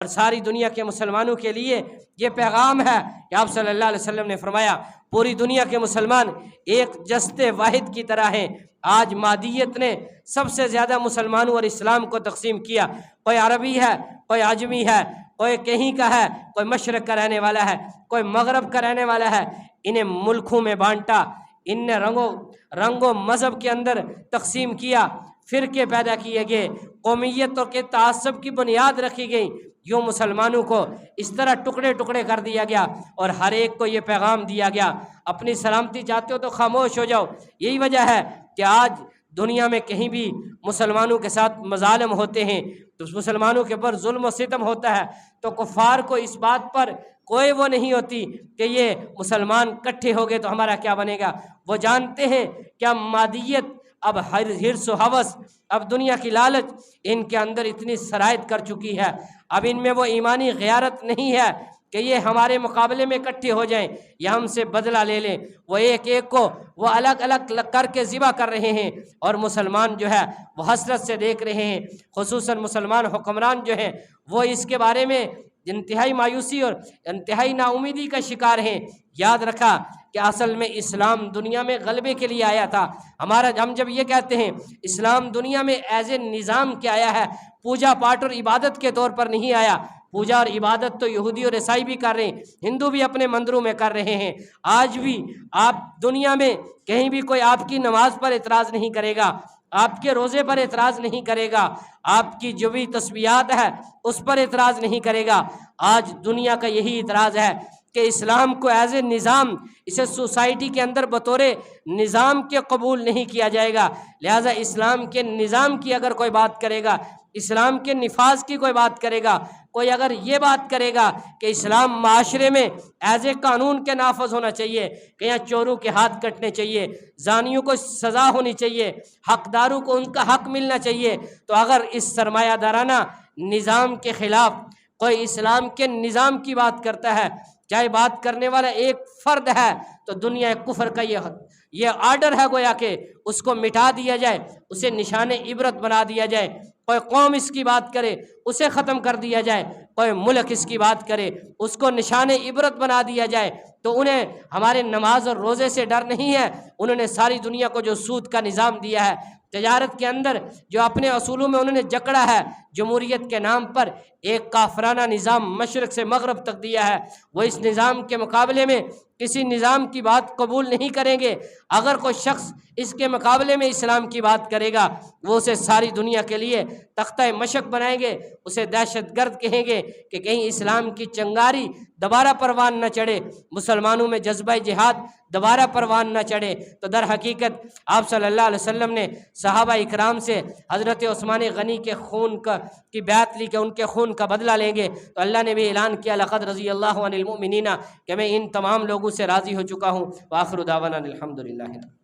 اور ساری دنیا کے مسلمانوں کے لیے یہ پیغام ہے کہ آپ صلی اللہ علیہ وسلم نے فرمایا پوری دنیا کے مسلمان ایک جسد واحد کی طرح ہیں۔ آج مادیت نے سب سے زیادہ مسلمانوں اور اسلام کو تقسیم کیا، کوئی عربی ہے، کوئی عجمی ہے، کوئی کہیں کا ہے، کوئی مشرق کا رہنے والا ہے، کوئی مغرب کا رہنے والا ہے، انہیں ملکوں میں بانٹا، ان نے رنگ و مذہب کے اندر تقسیم کیا، فرقے پیدا کیے گئے، قومیتوں کے تعصب کی بنیاد رکھی گئی، یوں مسلمانوں کو اس طرح ٹکڑے ٹکڑے کر دیا گیا اور ہر ایک کو یہ پیغام دیا گیا اپنی سلامتی چاہتے ہو تو خاموش ہو جاؤ۔ یہی وجہ ہے کہ آج دنیا میں کہیں بھی مسلمانوں کے ساتھ مظالم ہوتے ہیں، تو مسلمانوں کے اوپر ظلم و ستم ہوتا ہے، تو کفار کو اس بات پر کوئی وہ نہیں ہوتی کہ یہ مسلمان کٹھے ہو گئے تو ہمارا کیا بنے گا۔ وہ جانتے ہیں کہ مادیت، اب حرص و ہوس، اب دنیا کی لالچ ان کے اندر اتنی سرایت کر چکی ہے، اب ان میں وہ ایمانی غیرت نہیں ہے کہ یہ ہمارے مقابلے میں اکٹھے ہو جائیں یا ہم سے بدلہ لے لیں۔ وہ ایک ایک کو وہ الگ الگ کر کے ذبح کر رہے ہیں، اور مسلمان جو ہے وہ حسرت سے دیکھ رہے ہیں، خصوصاً مسلمان حکمران جو ہیں وہ اس کے بارے میں انتہائی مایوسی اور انتہائی نا امیدی کا شکار ہیں۔ یاد رکھا کہ اصل میں اسلام دنیا میں غلبے کے لیے آیا تھا۔ ہم جب یہ کہتے ہیں اسلام دنیا میں ایز اے نظام کے آیا ہے، پوجا پاٹ اور عبادت کے طور پر نہیں آیا۔ پوجا اور عبادت تو یہودی اور عیسائی بھی کر رہے ہیں، ہندو بھی اپنے مندروں میں کر رہے ہیں۔ آج بھی آپ دنیا میں کہیں بھی کوئی آپ کی نماز پر اعتراض نہیں کرے گا، آپ کے روزے پر اعتراض نہیں کرے گا، آپ کی جو بھی تسبیحات ہے اس پر اعتراض نہیں کرے گا۔ آج دنیا کا یہی اعتراض ہے کہ اسلام کو ایز اے نظام، اسے سوسائٹی کے اندر بطور نظام کے قبول نہیں کیا جائے گا۔ لہٰذا اسلام کے نظام کی اگر کوئی بات کرے گا، اسلام کے نفاذ کی کوئی بات کرے گا، کوئی اگر یہ بات کرے گا کہ اسلام معاشرے میں ایز اے قانون کے نافذ ہونا چاہیے، کہ یہاں چوروں کے ہاتھ کٹنے چاہیے، زانیوں کو سزا ہونی چاہیے، حقداروں کو ان کا حق ملنا چاہیے، تو اگر اس سرمایہ دارانہ نظام کے خلاف کوئی اسلام کے نظام کی بات کرتا ہے، چاہے بات کرنے والا ایک فرد ہے، تو دنیا کفر کا یہ آرڈر ہے گویا کہ اس کو مٹا دیا جائے، اسے نشان عبرت بنا دیا جائے۔ کوئی قوم اس کی بات کرے اسے ختم کر دیا جائے، کوئی ملک اس کی بات کرے اس کو نشان عبرت بنا دیا جائے۔ تو انہیں ہمارے نماز اور روزے سے ڈر نہیں ہے، انہوں نے ساری دنیا کو جو سود کا نظام دیا ہے، تجارت کے اندر جو اپنے اصولوں میں انہوں نے جکڑا ہے، جمہوریت کے نام پر ایک کافرانہ نظام مشرق سے مغرب تک دیا ہے، وہ اس نظام کے مقابلے میں کسی نظام کی بات قبول نہیں کریں گے۔ اگر کوئی شخص اس کے مقابلے میں اسلام کی بات کرے گا، وہ اسے ساری دنیا کے لیے تختہ مشق بنائیں گے، اسے دہشت گرد کہیں گے کہ کہیں اسلام کی چنگاری دوبارہ پروان نہ چڑھے، مسلمانوں میں جذبہ جہاد دوبارہ پروان نہ چڑھے۔ تو در حقیقت آپ صلی اللہ علیہ وسلم نے صحابہ اکرام سے حضرت عثمان غنی کے خون کی بیعت لی کہ ان کے خون کا بدلہ لیں گے، تو اللہ نے بھی اعلان کیا لقد رضی اللہ عن المؤمنین، کہ میں ان تمام لوگوں سے راضی ہو چکا ہوں۔ وآخر دعوانا الحمدللہ۔